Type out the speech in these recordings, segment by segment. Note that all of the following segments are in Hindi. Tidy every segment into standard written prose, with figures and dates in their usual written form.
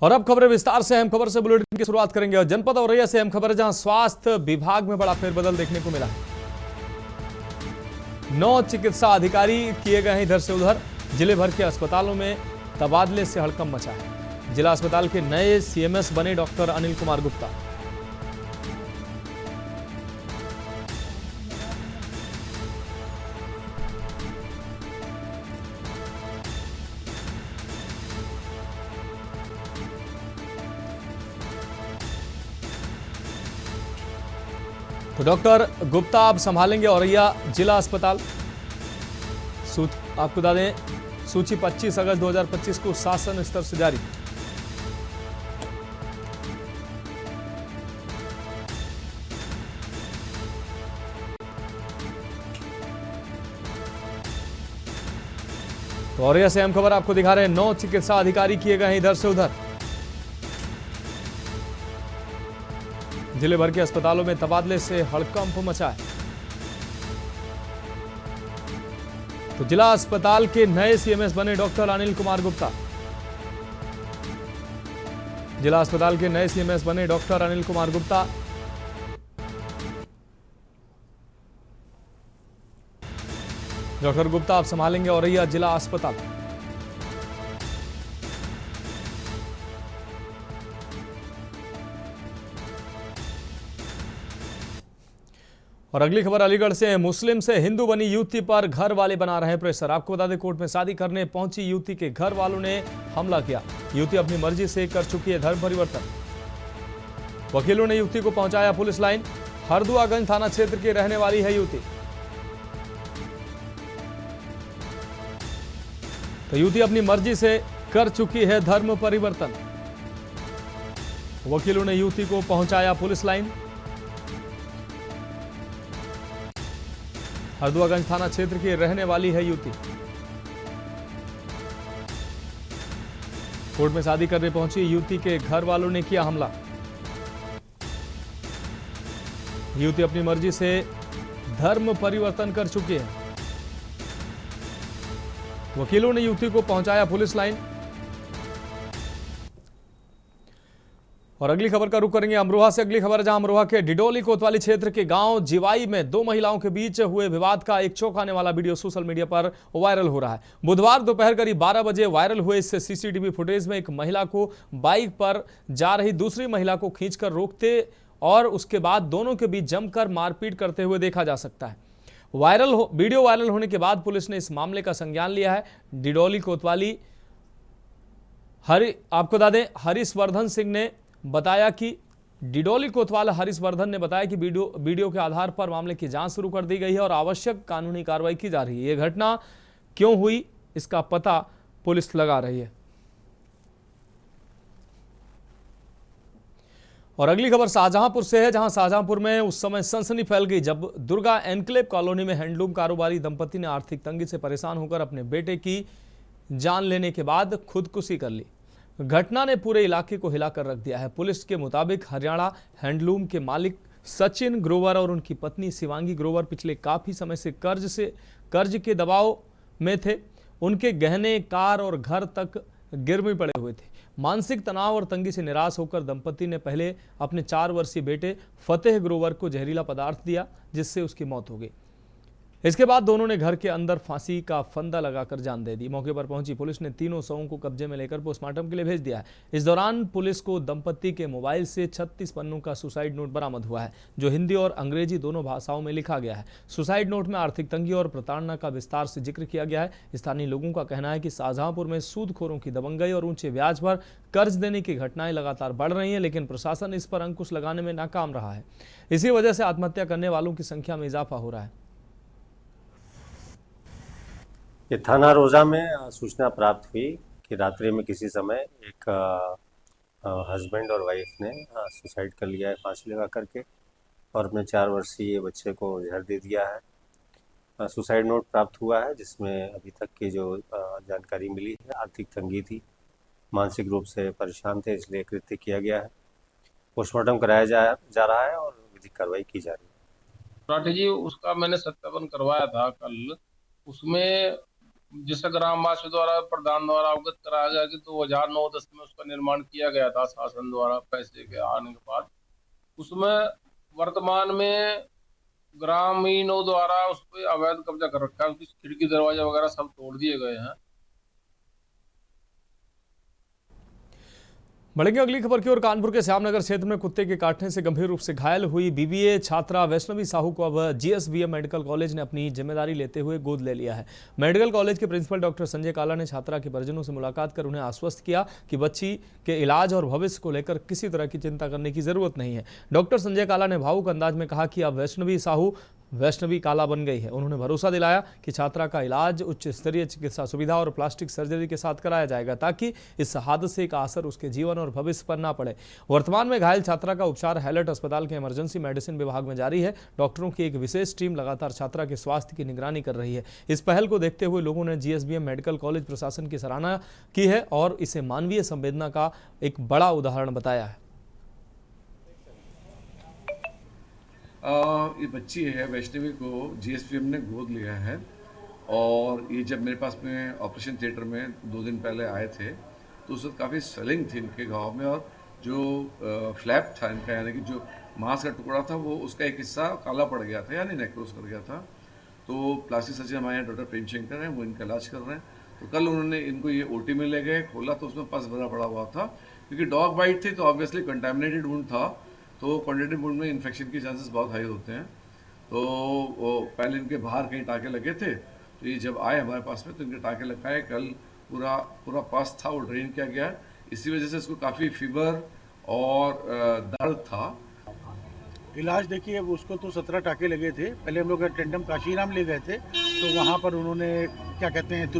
और अब खबरें विस्तार से। अहम खबर से बुलेटिन की शुरुआत करेंगे और जनपद औरैया से अहम खबर है, जहां स्वास्थ्य विभाग में बड़ा फेरबदल देखने को मिला है। 9 चिकित्सा अधिकारी किए गए हैं इधर से उधर। जिले भर के अस्पतालों में तबादले से हड़कंप मचा है। जिला अस्पताल के नए सीएमएस बने डॉक्टर अनिल कुमार गुप्ता। तो डॉक्टर गुप्ता आप संभालेंगे औरैया जिला अस्पताल। आपको बता दें, सूची 25 अगस्त 2025 को शासन स्तर से जारी। तो औरैया से अहम खबर आपको दिखा रहे हैं। 9 चिकित्सा अधिकारी किए गए हैं इधर से उधर। जिले भर के अस्पतालों में तबादले से हड़कंप मचा है। तो जिला अस्पताल के नए सीएमएस बने डॉक्टर अनिल कुमार गुप्ता। जिला अस्पताल के नए सीएमएस बने डॉक्टर अनिल कुमार गुप्ता। डॉक्टर गुप्ता आप संभालेंगे औरैया जिला अस्पताल। और अगली खबर अलीगढ़ से। मुस्लिम से हिंदू बनी युवती पर घर वाले बना रहे प्रेशर। आपको बता दें, कोर्ट में शादी करने पहुंची युवती के घर वालों ने हमला किया। युवती अपनी मर्जी से कर चुकी है धर्म परिवर्तन। वकीलों ने युवती को पहुंचाया पुलिस लाइन। हरदुआगंज थाना क्षेत्र की रहने वाली है युवती। तो युवती अपनी मर्जी से कर चुकी है धर्म परिवर्तन। वकीलों ने युवती को पहुंचाया पुलिस लाइन। हरदुआगंज थाना क्षेत्र की रहने वाली है युवती। कोर्ट में शादी करने पहुंची युवती के घर वालों ने किया हमला। युवती अपनी मर्जी से धर्म परिवर्तन कर चुकी है। वकीलों ने युवती को पहुंचाया पुलिस लाइन। और अगली खबर का रुख करेंगे अमरोहा से। अगली खबर है, जहां अमरोहा के डिडोली कोतवाली क्षेत्र के गांव जिवाई में 2 महिलाओं के बीच हुए विवाद का एक चौंकाने वाला वीडियो सोशल मीडिया पर वायरल हो रहा है। बुधवार दोपहर करीब 12 बजे वायरल हुए इस सीसीटीवी फुटेज में एक महिला को बाइक पर जा रही दूसरी महिला को खींचकर रोकते और उसके बाद दोनों के बीच जमकर मारपीट करते हुए देखा जा सकता है। वीडियो वायरल होने के बाद पुलिस ने इस मामले का संज्ञान लिया है। डिडोली कोतवाली आपको बता दें, हरीशवर्धन सिंह ने बताया कि डिडोली कोतवाल हरीशवर्धन ने बताया कि वीडियो के आधार पर मामले की जांच शुरू कर दी गई है और आवश्यक कानूनी कार्रवाई की जा रही है। यह घटना क्यों हुई इसका पता पुलिस लगा रही है। और अगली खबर शाहजहांपुर से है, जहां शाहजहांपुर में उस समय सनसनी फैल गई जब दुर्गा एनक्लेव कॉलोनी में हैंडलूम कारोबारी दंपति ने आर्थिक तंगी से परेशान होकर अपने बेटे की जान लेने के बाद खुदकुशी कर ली। घटना ने पूरे इलाके को हिलाकर रख दिया है। पुलिस के मुताबिक हरियाणा हैंडलूम के मालिक सचिन ग्रोवर और उनकी पत्नी शिवांगी ग्रोवर पिछले काफी समय से कर्ज के दबाव में थे। उनके गहने, कार और घर तक गिरवी पड़े हुए थे। मानसिक तनाव और तंगी से निराश होकर दंपति ने पहले अपने 4 वर्षीय बेटे फतेह ग्रोवर को जहरीला पदार्थ दिया, जिससे उसकी मौत हो गई। इसके बाद दोनों ने घर के अंदर फांसी का फंदा लगाकर जान दे दी। मौके पर पहुंची पुलिस ने तीनों शवों को कब्जे में लेकर पोस्टमार्टम के लिए भेज दिया है। इस दौरान पुलिस को दंपति के मोबाइल से 36 पन्नों का सुसाइड नोट बरामद हुआ है, जो हिंदी और अंग्रेजी दोनों भाषाओं में लिखा गया है। सुसाइड नोट में आर्थिक तंगी और प्रताड़ना का विस्तार से जिक्र किया गया है। स्थानीय लोगों का कहना है कि शाहजहांपुर में सूदखोरों की दबंगई और ऊंचे ब्याज पर कर्ज देने की घटनाएं लगातार बढ़ रही हैं, लेकिन प्रशासन इस पर अंकुश लगाने में नाकाम रहा है। इसी वजह से आत्महत्या करने वालों की संख्या में इजाफा हो रहा है। ये थाना रोजा में सूचना प्राप्त हुई कि रात्रि में किसी समय एक हस्बैंड और वाइफ ने सुसाइड कर लिया है फांसी लगा करके और अपने 4 वर्षीय बच्चे को जहर दे दिया है। सुसाइड नोट प्राप्त हुआ है, जिसमें अभी तक की जो जानकारी मिली है, आर्थिक तंगी थी, मानसिक रूप से परेशान थे, इसलिए कृत्य किया गया है। पोस्टमार्टम कराया जा रहा है और विधिक कार्रवाई की जा रही है। राठी जी, उसका मैंने सत्यापन करवाया था कल। उसमें जिसे ग्रामवासियों द्वारा प्रधान द्वारा अवगत कराया गया कि 2009-10 में उसका निर्माण किया गया था शासन द्वारा पैसे के आने के बाद। उसमें वर्तमान में ग्रामीणों द्वारा उस पर अवैध कब्जा कर रखा है, उसकी खिड़की दरवाजा वगैरह सब तोड़ दिए गए हैं। बढ़ेंगे अगली खबर की ओर। कानपुर के श्यामनगर क्षेत्र में कुत्ते के काटने से गंभीर रूप से घायल हुई बीबीए छात्रा वैष्णवी साहू को अब जीएसवीएम मेडिकल कॉलेज ने अपनी जिम्मेदारी लेते हुए गोद ले लिया है। मेडिकल कॉलेज के प्रिंसिपल डॉक्टर संजय काला ने छात्रा के परिजनों से मुलाकात कर उन्हें आश्वस्त किया कि बच्ची के इलाज और भविष्य को लेकर किसी तरह की चिंता करने की जरूरत नहीं है। डॉक्टर संजय काला ने भावुक अंदाज में कहा कि अब वैष्णवी साहू वैष्णवी काला बन गई है। उन्होंने भरोसा दिलाया कि छात्रा का इलाज उच्च स्तरीय चिकित्सा सुविधा और प्लास्टिक सर्जरी के साथ कराया जाएगा ताकि इस हादसे का असर उसके जीवन और भविष्य पर ना पड़े। वर्तमान में घायल छात्रा का उपचार हैलट अस्पताल के इमरजेंसी मेडिसिन विभाग में जारी है। डॉक्टरों की एक विशेष टीम लगातार छात्रा के स्वास्थ्य की निगरानी कर रही है। इस पहल को देखते हुए लोगों ने जीएसवीएम मेडिकल कॉलेज प्रशासन की सराहना की है और इसे मानवीय संवेदना का एक बड़ा उदाहरण बताया है। ये बच्ची है वैष्णवी को जीएसवीएम ने गोद लिया है और ये जब मेरे पास में ऑपरेशन थिएटर में 2 दिन पहले आए थे तो उस वक्त काफ़ी स्वेलिंग थी इनके घाव में और जो फ्लैप था इनका यानी कि जो मांस का टुकड़ा था वो उसका एक हिस्सा काला पड़ गया था यानी नेक्रोस कर गया था। तो प्लास्टिक सर्जन हमारे यहाँ डॉक्टर प्रेम शंकर हैं, वो इनका इलाज कर रहे हैं। तो कल उन्होंने इनको ये ओटी में ले गए, खोला तो उसमें पस भरा पड़ा हुआ था क्योंकि डॉग बाइट थी तो ऑब्वियसली कंटामिनेटेड वुंड था, तो कंटामिनेटेड वुंड में इन्फेक्शन के चांसेस बहुत हाई होते हैं। तो वो पहले इनके बाहर कहीं टाँके लगे थे तो ये जब आए हमारे पास में तो इनके टाँके लगाए, कल पूरा पास था वो ड्रेन किया गया। इसी वजह से इसको काफ़ी फीवर और दर्द था। इलाज देखिए उसको तो 17 टाँके लगे थे। पहले हम लोग टेंडम काशीराम ले गए थे तो वहाँ पर उन्होंने क्या कहते हैं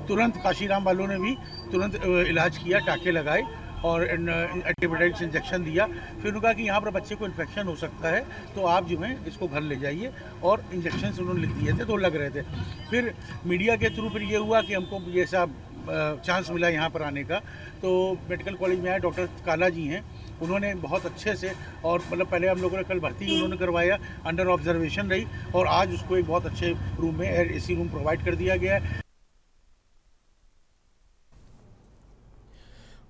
तुरंत काशीराम वालों ने भी तुरंत इलाज किया, टाँके लगाए और एंटीबायोटिक्स इंजेक्शन दिया। फिर उन्होंने कहा कि यहाँ पर बच्चे को इन्फेक्शन हो सकता है तो आप जो है इसको घर ले जाइए और इंजेक्शन उन्होंने लिख दिए थे तो लग रहे थे। फिर मीडिया के थ्रू फिर ये हुआ कि हमको ये सब चांस मिला यहाँ पर आने का। तो मेडिकल कॉलेज में आए डॉक्टर काला जी हैं, उन्होंने बहुत अच्छे से और मतलब पहले हम लोगों ने कल भर्ती उन्होंने करवाया, अंडर ऑब्जर्वेशन रही और आज उसको एक बहुत अच्छे रूम में एसी रूम प्रोवाइड कर दिया गया है।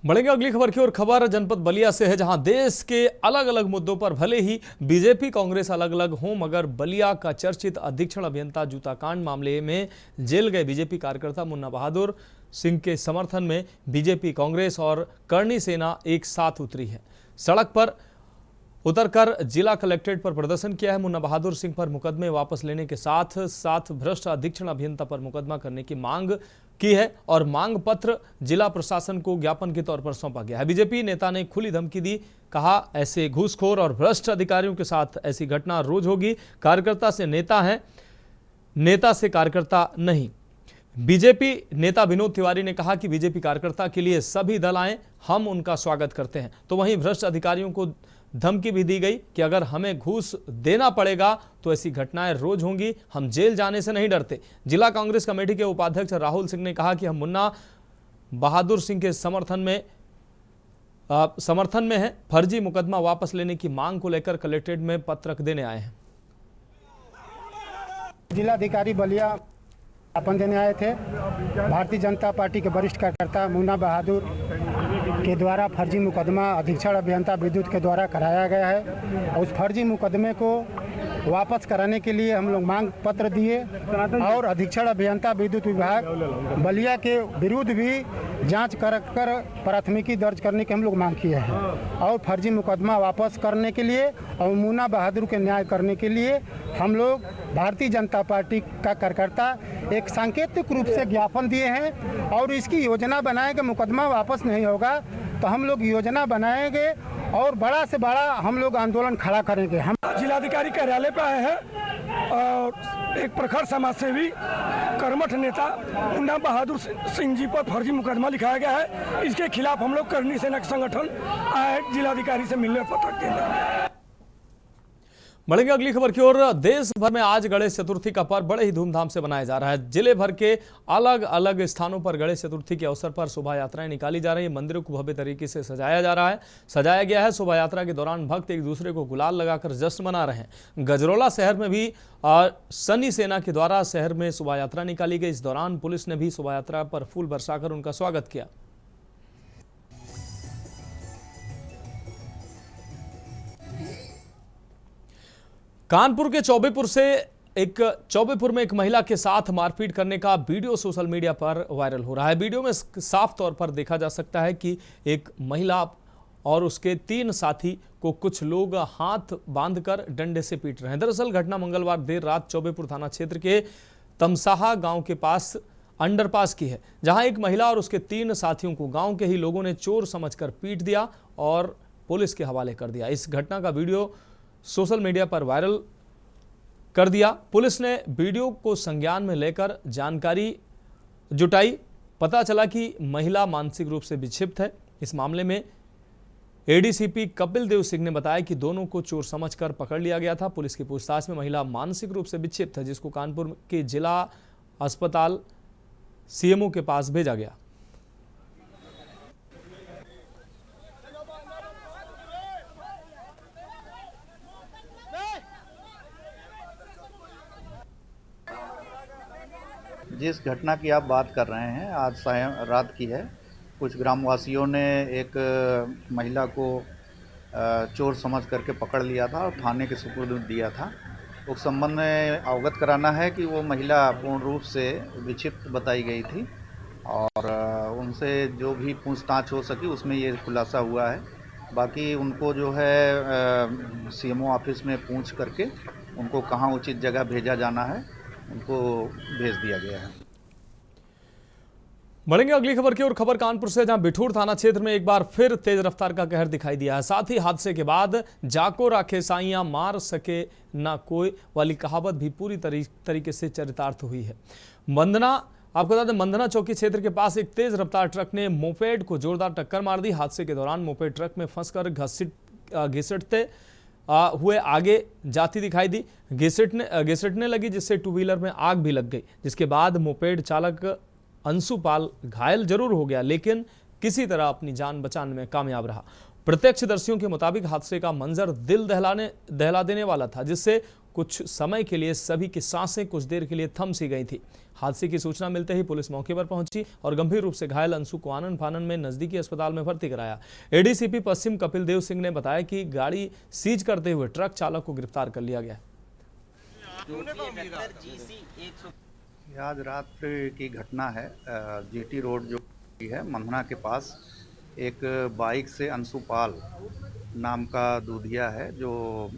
बढ़ेंगे अगली खबर की ओर। खबर जनपद बलिया से है जहां देश के अलग अलग मुद्दों पर भले ही बीजेपी कांग्रेस अलग अलग हों मगर बलिया का चर्चित अधीक्षण अभियंता जूताकांड मामले में जेल गए बीजेपी कार्यकर्ता मुन्ना बहादुर सिंह के समर्थन में बीजेपी कांग्रेस और करणी सेना एक साथ उतरी है। सड़क पर उतरकर जिला कलेक्ट्रेट पर प्रदर्शन किया है। मुन्ना बहादुर सिंह पर मुकदमे वापस लेने के साथ साथ भ्रष्ट अधीक्षण अभियंता पर मुकदमा करने की मांग की है और मांग पत्र जिला प्रशासन को ज्ञापन के तौर पर सौंपा गया है। बीजेपी नेता ने खुली धमकी दी, कहा ऐसे घूसखोर और भ्रष्ट अधिकारियों के साथ ऐसी घटना रोज होगी। कार्यकर्ता से नेता है, नेता से कार्यकर्ता नहीं। बीजेपी नेता विनोद तिवारी ने कहा कि बीजेपी कार्यकर्ता के लिए सभी दल आए, हम उनका स्वागत करते हैं। तो वहीं भ्रष्ट अधिकारियों को धमकी भी दी गई कि अगर हमें घूस देना पड़ेगा तो ऐसी घटनाएं रोज होंगी, हम जेल जाने से नहीं डरते। जिला कांग्रेस कमेटी के उपाध्यक्ष राहुल सिंह ने कहा कि हम मुन्ना बहादुर सिंह के समर्थन में है। फर्जी मुकदमा वापस लेने की मांग को लेकर कलेक्ट्रेट में पत्रक देने आए हैं। जिलाधिकारी बलिया ज्ञापन देने आए थे। भारतीय जनता पार्टी के वरिष्ठ कार्यकर्ता मुन्ना बहादुर के द्वारा फर्जी मुकदमा अधीक्षण अभियंता विद्युत के द्वारा कराया गया है और उस फर्जी मुकदमे को वापस कराने के लिए हम लोग मांग पत्र दिए और अधीक्षण अभियंता विद्युत विभाग बलिया के विरुद्ध भी जांच कर प्राथमिकी दर्ज करने की हम लोग मांग किए हैं और फर्जी मुकदमा वापस करने के लिए और मुन्ना बहादुर के न्याय करने के लिए हम लोग भारतीय जनता पार्टी का कार्यकर्ता एक सांकेतिक रूप से ज्ञापन दिए हैं और इसकी योजना बनाएंगे। मुकदमा वापस नहीं होगा तो हम लोग योजना बनाएंगे और बड़ा से बड़ा हम लोग आंदोलन खड़ा करेंगे। हम जिलाधिकारी कार्यालय पर आए हैं और एक प्रखर समाजसेवी कर्मठ नेता मुन्ना बहादुर सिंह जी पर फर्जी मुकदमा लिखाया गया है। इसके खिलाफ हम लोग करणी सेना संगठन आए जिलाधिकारी से मिलने पत्र देने। बढ़ेंगे अगली खबर की ओर। देश भर में आज गणेश चतुर्थी का पर्व बड़े ही धूमधाम से मनाया जा रहा है। जिले भर के अलग अलग स्थानों पर गणेश चतुर्थी के अवसर पर शोभा यात्राएं निकाली जा रही है। मंदिरों को भव्य तरीके से सजाया जा रहा है, सजाया गया है। शोभा यात्रा के दौरान भक्त एक दूसरे को गुलाल लगाकर जश्न मना रहे हैं। गजरौला शहर में भी सन्नी सेना के द्वारा शहर में शोभा यात्रा निकाली गई। इस दौरान पुलिस ने भी शोभा यात्रा पर फूल बरसाकर उनका स्वागत किया। कानपुर के चौबेपुर में एक महिला के साथ मारपीट करने का वीडियो सोशल मीडिया पर वायरल हो रहा है। वीडियो में साफ तौर पर देखा जा सकता है कि एक महिला और उसके 3 साथी को कुछ लोग हाथ बांधकर डंडे से पीट रहे हैं। दरअसल घटना मंगलवार देर रात चौबेपुर थाना क्षेत्र के तमसाहा गांव के पास अंडरपास की है, जहां एक महिला और उसके 3 साथियों को गांव के ही लोगों ने चोर समझकर पीट दिया और पुलिस के हवाले कर दिया। इस घटना का वीडियो सोशल मीडिया पर वायरल कर दिया। पुलिस ने वीडियो को संज्ञान में लेकर जानकारी जुटाई। पता चला कि महिला मानसिक रूप से विक्षिप्त है। इस मामले में एडीसीपी कपिल देव सिंह ने बताया कि दोनों को चोर समझकर पकड़ लिया गया था। पुलिस की पूछताछ में महिला मानसिक रूप से विक्षिप्त है, जिसको कानपुर के जिला अस्पताल सीएमओ के पास भेजा गया। जिस घटना की आप बात कर रहे हैं आज सायं रात की है। कुछ ग्रामवासियों ने एक महिला को चोर समझ करके पकड़ लिया था और थाने के सुपुर्द दिया था। उस संबंध में अवगत कराना है कि वो महिला पूर्ण रूप से विक्षिप्त बताई गई थी और उनसे जो भी पूछताछ हो सकी उसमें ये खुलासा हुआ है। बाकी उनको जो है सीएमओ ऑफिस में पूछ करके उनको कहाँ उचित जगह भेजा जाना है उनको भेज दिया गया है। बढ़ेंगे अगली खबर की ओर। खबर कानपुर से, जहां बिठूर थाना क्षेत्र में एक बार फिर तेज रफ्तार का कहर दिखाई दिया है। साथ ही हादसे के बाद जाको राखे साइयां मार सके ना कोई वाली कहावत भी पूरी तरीके से चरितार्थ हुई है। आपको बता दें, मंदना चौकी क्षेत्र के पास एक तेज रफ्तार ट्रक ने मोपेड को जोरदार टक्कर मार दी। हादसे के दौरान मोपेड ट्रक में फंसकर घसीटते हुए आगे जाती दिखाई दी। घिसटने लगी, जिससे 2 व्हीलर में आग भी लग गई, जिसके बाद मोपेड चालक अंशुपाल घायल जरूर हो गया, लेकिन किसी तरह अपनी जान बचाने में कामयाब रहा। प्रत्यक्षदर्शियों के मुताबिक हादसे का मंजर दिल दहला देने वाला था, जिससे कुछ समय के लिए सभी की सांसें कुछ देर के लिए थम सी गई थी। हादसे की सूचना मिलते ही पुलिस मौके पर पहुंची और गंभीर रूप से घायल अंशु को आनन फानन में नजदीकी अस्पताल में भर्ती कराया। एडीसीपी पश्चिम कपिल देव सिंह ने बताया कि गाड़ी सीज करते हुए ट्रक चालक को गिरफ्तार कर लिया गया। आज रात की घटना है। जीटी रोड जो है मंधना के पास एक बाइक से अंशुपाल नाम का दूधिया है जो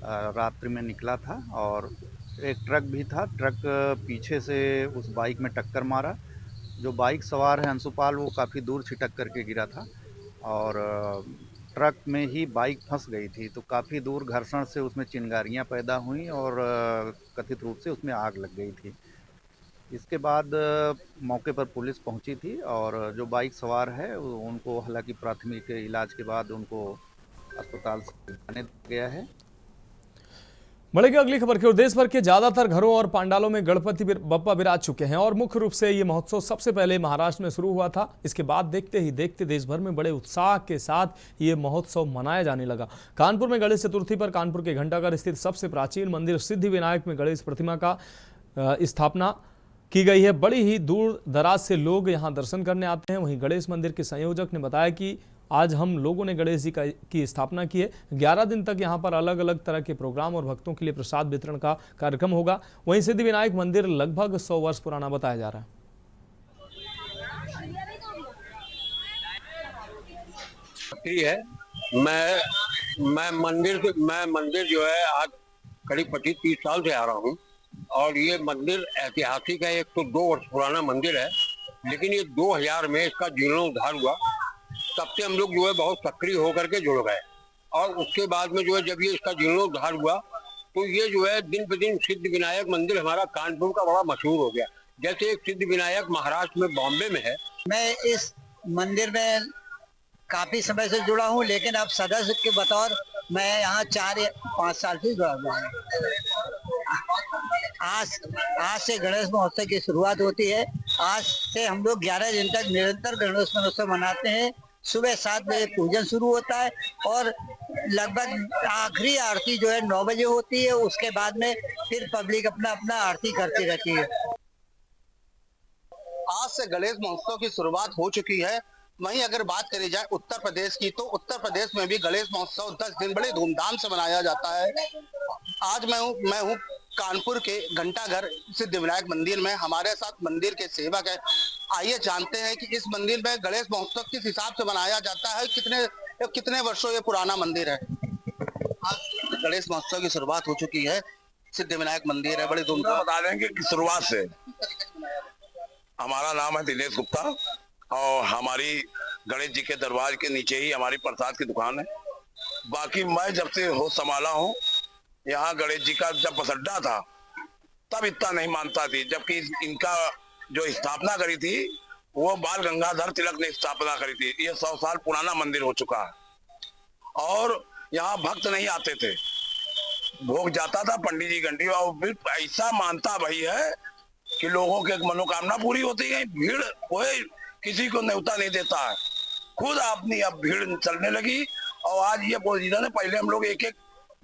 रात्रि में निकला था और एक ट्रक भी था। ट्रक पीछे से उस बाइक में टक्कर मारा। जो बाइक सवार है अंशुपाल वो काफ़ी दूर छिटक करके गिरा था और ट्रक में ही बाइक फंस गई थी, तो काफ़ी दूर घर्षण से उसमें चिंगारियां पैदा हुई और कथित रूप से उसमें आग लग गई थी। इसके बाद मौके पर पुलिस पहुंची थी और जो बाइक सवार है उनको हालांकि प्राथमिक इलाज के बाद उनको अस्पताल से लाने गया है। बढ़ेगी अगली खबर की ओर। देश भर के ज्यादातर घरों और पंडालों में गणपति बप्पा विराज चुके हैं और मुख्य रूप से ये महोत्सव सबसे पहले महाराष्ट्र में शुरू हुआ था। इसके बाद देखते ही देखते देश भर में बड़े उत्साह के साथ ये महोत्सव मनाया जाने लगा। कानपुर में गणेश चतुर्थी पर कानपुर के घंटाघर स्थित सबसे प्राचीन मंदिर सिद्धिविनायक में गणेश प्रतिमा का स्थापना की गई है। बड़ी ही दूर दराज से लोग यहाँ दर्शन करने आते हैं। वहीं गणेश मंदिर के संयोजक ने बताया कि आज हम लोगों ने गणेश जी की स्थापना की है। 11 दिन तक यहाँ पर अलग अलग तरह के प्रोग्राम और भक्तों के लिए प्रसाद वितरण का कार्यक्रम होगा। वहीं सिद्धिविनायक मंदिर लगभग 100 वर्ष पुराना बताया जा रहा है। मैं मंदिर जो है आज करीब 25-30 साल से आ रहा हूँ और ये मंदिर ऐतिहासिक है। एक तो 2 वर्ष पुराना मंदिर है, लेकिन ये 2000 में इसका जीर्णोद्धार हुआ। तब से हम लोग जो है बहुत सक्रिय होकर के जुड़ गए और उसके बाद में जो है जब ये इसका जीर्णोद्धार हुआ तो ये जो है दिन पे दिन सिद्धिविनायक मंदिर हमारा कानपुर का बड़ा मशहूर हो गया। जैसे एक सिद्धिविनायक महाराष्ट्र में बॉम्बे में है। मैं इस मंदिर में काफी समय से जुड़ा हूँ, लेकिन अब सदस्य के बतौर मैं यहाँ 4 या 5 साल से जुड़ा हुआ हूँ। आज से गणेश महोत्सव की शुरुआत होती है। आज से हम लोग 11 दिन तक निरंतर गणेश महोत्सव मनाते हैं। सुबह 7 बजे पूजन शुरू होता है और लगभग आखिरी आरती जो है 9 बजे होती है। उसके बाद में फिर पब्लिक अपना अपना आरती करती रहती है। आज से गणेश महोत्सव की शुरुआत हो चुकी है। वहीं अगर बात करी जाए उत्तर प्रदेश की, तो उत्तर प्रदेश में भी गणेश महोत्सव 10 दिन बड़े धूमधाम से मनाया जाता है। आज मैं हूँ कानपुर के घंटाघर सिद्धिविनायक मंदिर में। हमारे साथ मंदिर के सेवक है। आइए जानते हैं कि इस मंदिर में गणेश महोत्सव किस हिसाब से मनाया जाता है, कितने वर्षों ये पुराना मंदिर है। आज गणेश महोत्सव की शुरुआत हो चुकी है। सिद्धिविनायक मंदिर है, बड़ी धूमधाम। बता देंगे कि शुरुआत से हमारा नाम है दिनेश गुप्ता और हमारी गणेश जी के दरबार के नीचे ही हमारी प्रसाद की दुकान है। बाकी मैं जब से होश संभाला हूँ, यहाँ गणेश जी का जब बसड्डा था तब इतना नहीं मानता थी, जबकि इनका जो स्थापना करी थी वो बाल गंगाधर तिलक ने स्थापना करी थी। ये 100 साल पुराना मंदिर हो चुका है और यहाँ भक्त नहीं आते थे, भोग जाता था पंडित जी घंटी, और ऐसा मानता भाई है कि लोगों की मनोकामना पूरी होती है। भीड़ कोई किसी को न्योता नहीं देता है, खुद अपनी अब भीड़ चलने लगी। और आज ये पोजीशन है, पहले हम लोग एक एक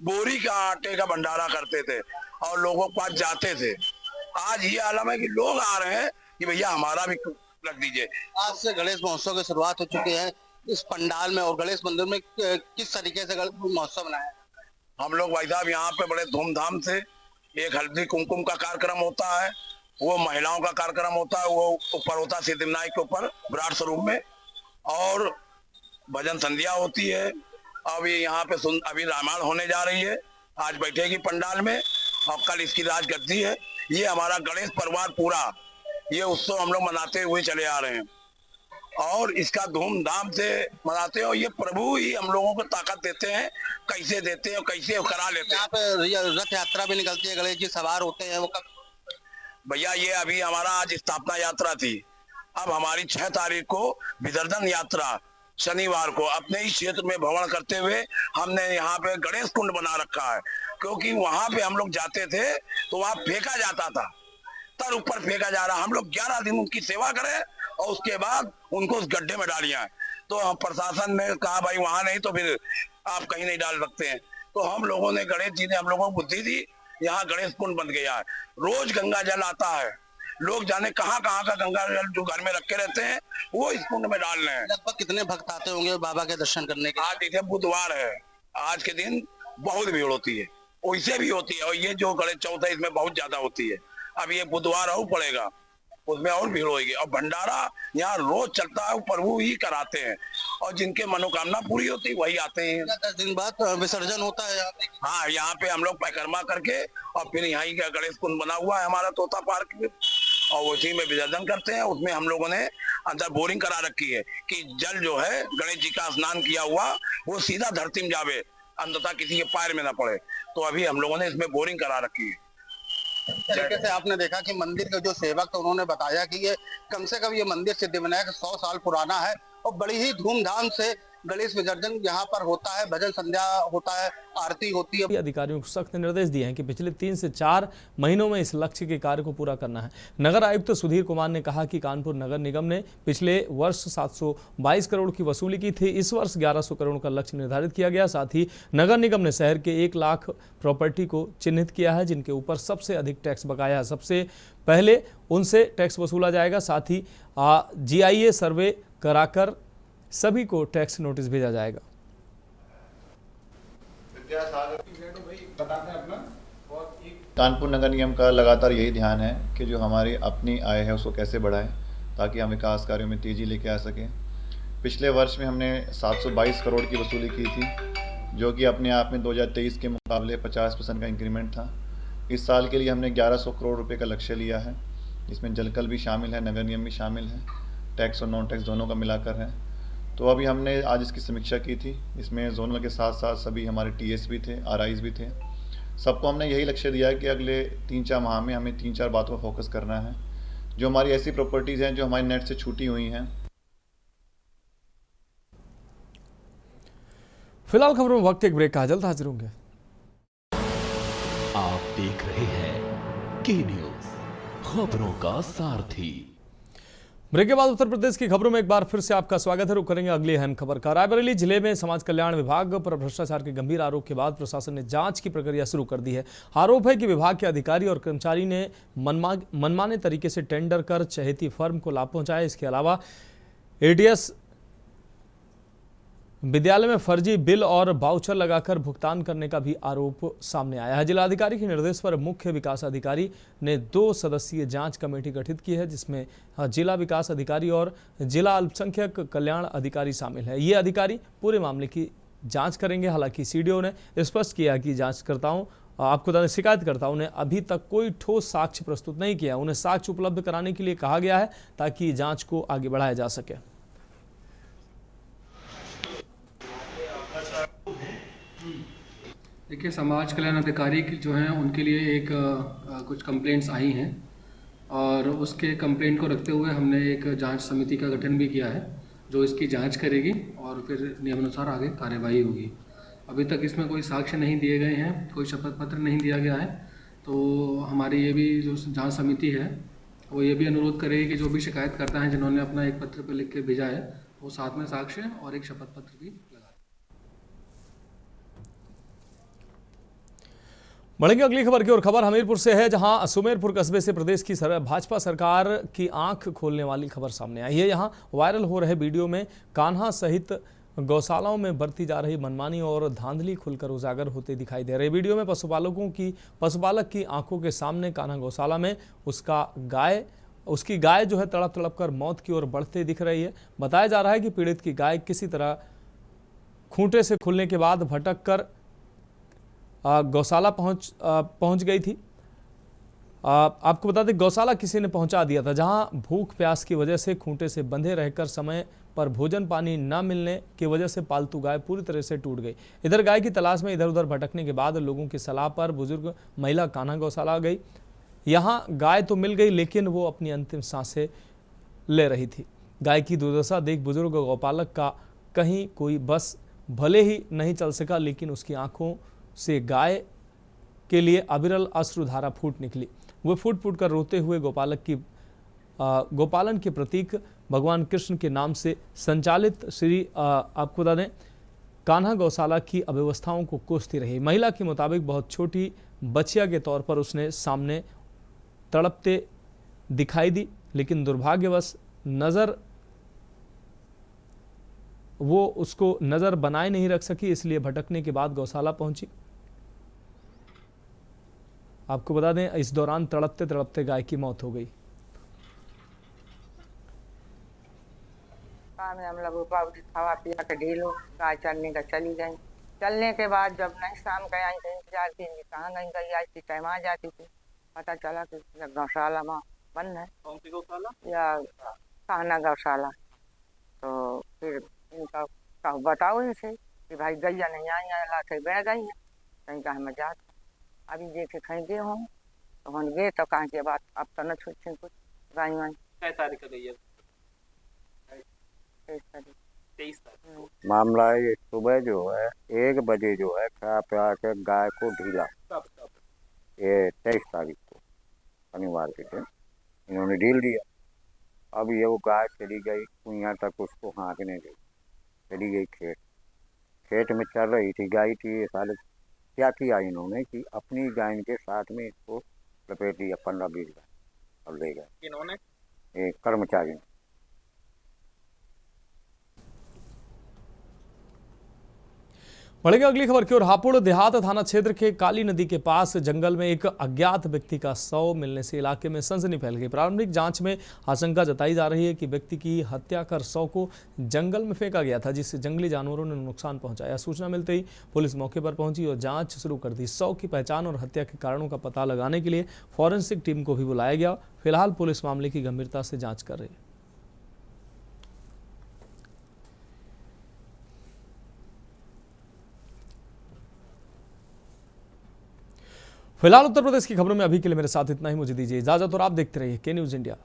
बोरी का आटे का भंडारा करते थे और लोगों के पास जाते थे। आज ये आलम है कि लोग आ रहे हैं कि भैया हमारा भी रख दीजिए। आज से गणेश महोत्सव की शुरुआत हो चुकी है। इस पंडाल में और गणेश मंदिर में किस तरीके से महोत्सव मनाया? हम लोग भाई साहब यहाँ पे बड़े धूमधाम से एक हल्दी कुमकुम का कार्यक्रम होता है, वो महिलाओं का कार्यक्रम होता है, वो ऊपर होता है सिद्धिविनायक के ऊपर विराट स्वरूप में, और भजन संध्या होती है। अब ये यहाँ पे अभी रामायण होने जा रही है, आज बैठेगी पंडाल में और कल इसकी राजगद्दी है। ये हमारा गणेश परिवार पूरा ये उत्सव हम लोग मनाते हुए चले आ रहे हैं और इसका धूमधाम से मनाते हैं। और ये प्रभु ही हम लोगों को ताकत देते हैं, कैसे देते हैं और कैसे करा लेते हैं। यहाँ पे रथ यात्रा भी निकलती है, गणेश जी सवार होते हैं, वो कब? भैया ये अभी हमारा आज स्थापना यात्रा थी, अब हमारी 6 तारीख को विसर्जन यात्रा शनिवार को अपने ही क्षेत्र में भ्रमण करते हुए हमने यहाँ पे गणेश कुंड बना रखा है, क्योंकि वहां पे हम लोग जाते थे तो वहां फेंका जाता था, तर ऊपर फेंका जा रहा। हम लोग 11 दिन उनकी सेवा करें और उसके बाद उनको उस गड्ढे में डालिया है। तो प्रशासन ने कहा भाई वहां नहीं तो फिर आप कहीं नहीं डाल सकते हैं। तो हम लोगों ने, गणेश जी ने हम लोगों को बुद्धि दी, यहाँ गणेश कुंड बन गया है। रोज गंगा जल आता है, लोग जाने कहाँ कहाँ का गंगा जल जो घर में रखे रहते हैं वो इस कुंड में डाल रहे हैं। लगभग कितने भक्त आते होंगे बाबा के दर्शन करने के? आज इसे बुधवार है, आज के दिन बहुत भीड़ होती है, वैसे भी होती है, और ये जो गणेश चौथ है इसमें बहुत ज्यादा होती है। अब ये बुधवार और पड़ेगा, उसमें और भीड़ होगी। और भंडारा यहाँ रोज चलता है, प्रभु ही कराते हैं और जिनके मनोकामना पूरी होती है वही आते हैं। 10 दिन बाद विसर्जन होता है यहाँ पे? हाँ, यहाँ पे हम लोग परिक्रमा करके और फिर यहाँ ही का गणेश कुंड बना हुआ है हमारा तोता पार्क में, और उसी में विसर्जन करते हैं। उसमें हम लोगों ने अंदर बोरिंग करा रखी है कि जल जो है गणेश जी का स्नान किया हुआ वो सीधा धरती में जावे, अंततः किसी के पैर में ना पड़े। तो अभी हम लोगों ने इसमें बोरिंग करा रखी है। तरीके से आपने देखा कि मंदिर के जो सेवक थे उन्होंने बताया कि ये कम से कम ये मंदिर सिद्धिविनायक 100 साल पुराना है और बड़ी ही धूमधाम से गणेश विसर्जन यहाँ पर होता है, भजन संध्या होता है, आरती होती है। अधिकारियों को सख्त निर्देश दिए हैं कि पिछले 3 से 4 महीनों में इस लक्ष्य के कार्य को पूरा करना है। नगर आयुक्त सुधीर कुमार ने कहा कि कानपुर नगर निगम ने पिछले वर्ष 722 करोड़ की वसूली की थी, इस वर्ष 1100 करोड़ का लक्ष्य निर्धारित किया गया। साथ ही नगर निगम ने शहर के 1 लाख प्रॉपर्टी को चिन्हित किया है जिनके ऊपर सबसे अधिक टैक्स बकाया है। सबसे पहले उनसे टैक्स वसूला जाएगा। साथ ही GIA सर्वे कराकर सभी को टैक्स नोटिस भेजा जाएगा। कानपुर नगर निगम का लगातार यही ध्यान है कि जो हमारी अपनी आय है उसको कैसे बढ़ाएं ताकि हम विकास कार्यों में तेज़ी लेके आ सकें। पिछले वर्ष में हमने 722 करोड़ की वसूली की थी, जो कि अपने आप में 2023 के मुकाबले 50% का इंक्रीमेंट था। इस साल के लिए हमने 1100 करोड़ रुपए का लक्ष्य लिया है, इसमें जलकल भी शामिल है, नगर निगम भी शामिल है, टैक्स और नॉन टैक्स दोनों का मिलाकर है। तो अभी हमने आज इसकी समीक्षा की थी, इसमें जोनल के साथ साथ सभी हमारे TS भी थे, RIs भी थे। सबको हमने यही लक्ष्य दिया है कि अगले 3-4 माह में हमें 3-4 बातों पर फोकस करना है। जो हमारी ऐसी प्रॉपर्टीज़ हैं जो हमारी नेट से छूटी हुई हैं, फिलहाल खबरों में वक्त एक ब्रेक का, जल्द हाजिर होंगे। आप देख रहे हैं के न्यूज, खबरों का सारथी। ब्रेक के बाद उत्तर प्रदेश की खबरों में एक बार फिर से आपका स्वागत है। रुक करेंगे अगली अहम खबर का। रायबरेली जिले में समाज कल्याण विभाग पर भ्रष्टाचार के गंभीर आरोप के बाद प्रशासन ने जांच की प्रक्रिया शुरू कर दी है। आरोप है कि विभाग के अधिकारी और कर्मचारी ने मनमाने तरीके से टेंडर कर चहेती फर्म को लाभ पहुंचाया। इसके अलावा एडीएस विद्यालय में फर्जी बिल और वाउचर लगाकर भुगतान करने का भी आरोप सामने आया है। जिलाधिकारी के निर्देश पर मुख्य विकास अधिकारी ने 2 सदस्यीय जांच कमेटी गठित की है, जिसमें जिला विकास अधिकारी और जिला अल्पसंख्यक कल्याण अधिकारी शामिल है। ये अधिकारी पूरे मामले की जांच करेंगे। हालांकि सीडीओ ने स्पष्ट किया कि जांचकर्ताओं आपको बता दें शिकायतकर्ताओं ने अभी तक कोई ठोस साक्ष्य प्रस्तुत नहीं किया। उन्हें साक्ष्य उपलब्ध कराने के लिए कहा गया है ताकि जाँच को आगे बढ़ाया जा सके। देखिए, समाज कल्याण अधिकारी की जो हैं उनके लिए एक कुछ कंप्लेंट्स आई हैं और उसके कंप्लेंट को रखते हुए हमने एक जांच समिति का गठन भी किया है जो इसकी जांच करेगी और फिर नियमानुसार आगे कार्यवाही होगी। अभी तक इसमें कोई साक्ष्य नहीं दिए गए हैं, कोई शपथ पत्र नहीं दिया गया है, तो हमारी ये भी जो जांच समिति है वो ये भी अनुरोध करेगी कि जो भी शिकायत करता है जिन्होंने अपना एक पत्र पर लिख के भेजा है वो साथ में साक्ष्य और एक शपथ पत्र भी लगा। बढ़ेंगे अगली खबर की ओर। खबर हमीरपुर से है, जहां सुमेरपुर कस्बे से प्रदेश की भाजपा सरकार की आंख खोलने वाली खबर सामने आई है। यहां वायरल हो रहे वीडियो में कान्हा सहित गौशालाओं में बरती जा रही मनमानी और धांधली खुलकर उजागर होते दिखाई दे रहे। वीडियो में पशुपालक की आंखों के सामने कान्हा गौशाला में उसकी गाय जो है तड़प तड़प कर मौत की ओर बढ़ते दिख रही है। बताया जा रहा है कि पीड़ित की गाय किसी तरह खूंटे से खुलने के बाद भटक कर गौशाला पहुंच गई थी। आपको बता दें गौशाला किसी ने पहुंचा दिया था, जहां भूख प्यास की वजह से खूंटे से बंधे रहकर समय पर भोजन पानी न मिलने की वजह से पालतू गाय पूरी तरह से टूट गई। इधर गाय की तलाश में इधर उधर भटकने के बाद लोगों की सलाह पर बुजुर्ग महिला कान्हा गौशाला गई। यहां गाय तो मिल गई लेकिन वो अपनी अंतिम सांसें ले रही थी। गाय की दुर्दशा देख बुजुर्ग गौपालक का कहीं कोई बस भले ही नहीं चल सका, लेकिन उसकी आंखों से गाय के लिए अविरल अश्रुधारा फूट निकली। वो फूट फूट कर रोते हुए गोपालन के प्रतीक भगवान कृष्ण के नाम से संचालित आपको बता दें कान्हा गौशाला की अव्यवस्थाओं को कोसती रही। महिला के मुताबिक बहुत छोटी बच्चिया के तौर पर उसने सामने तड़पते दिखाई दी, लेकिन दुर्भाग्यवश वो उसको नज़र बनाए नहीं रख सकी, इसलिए भटकने के बाद गौशाला पहुंची। आपको बता दें इस दौरान तड़पते तड़पते गाय की मौत हो गई। हम लोग खावा पिया के ढीलो गाय चलने का चली गई। चलने के बाद जब नहीं शाम का आई तो इंतजार की कहाँ गई आज की टाइम आ जाती थी। पता चला कि गौशाला में बंद है। कौन सी गौशाला? या कान्हा गौशाला। तो फिर इनका बताओ इनसे कि भाई गैया नहीं आई लाते बह गई है कहीं कहा मैं जाता अभी देखे कहीं गए हों तो हम गए तो कहाँ के बात अब तो न छूट कुछ गाय वाई। क्या तारीख का गई है? 23 तारीख। मामला ये सुबह जो है 1 बजे जो है खा पिया के गाय को ढीला, ये 23 तारीख को शनिवार के दिन इन्होंने ढील दिया। अब ये वो गाय चली गई कुइयाँ तक, उसको हाँकने गई, चली गई खेत में चल रही थी गाय थी। ये साले क्या किया इन्होंने कि अपनी गाय के साथ में इसको लपेट दिया 15-20 गाय और ले गए। इन्होंने एक कर्मचारी ने। बढ़ेगा अगली खबर की ओर। हापुड़ देहात थाना क्षेत्र के काली नदी के पास जंगल में एक अज्ञात व्यक्ति का शव मिलने से इलाके में सनसनी फैल गई। प्रारंभिक जांच में आशंका जताई जा रही है कि व्यक्ति की हत्या कर शव को जंगल में फेंका गया था, जिससे जंगली जानवरों ने नुकसान पहुंचाया। सूचना मिलते ही पुलिस मौके पर पहुंची और जांच शुरू कर दी। शव की पहचान और हत्या के कारणों का पता लगाने के लिए फॉरेंसिक टीम को भी बुलाया गया। फिलहाल पुलिस मामले की गंभीरता से जाँच कर रही है। फिलहाल उत्तर प्रदेश की खबरों में अभी के लिए मेरे साथ इतना ही। मुझे दीजिए इजाजत और आप देखते रहिए के न्यूज़ इंडिया।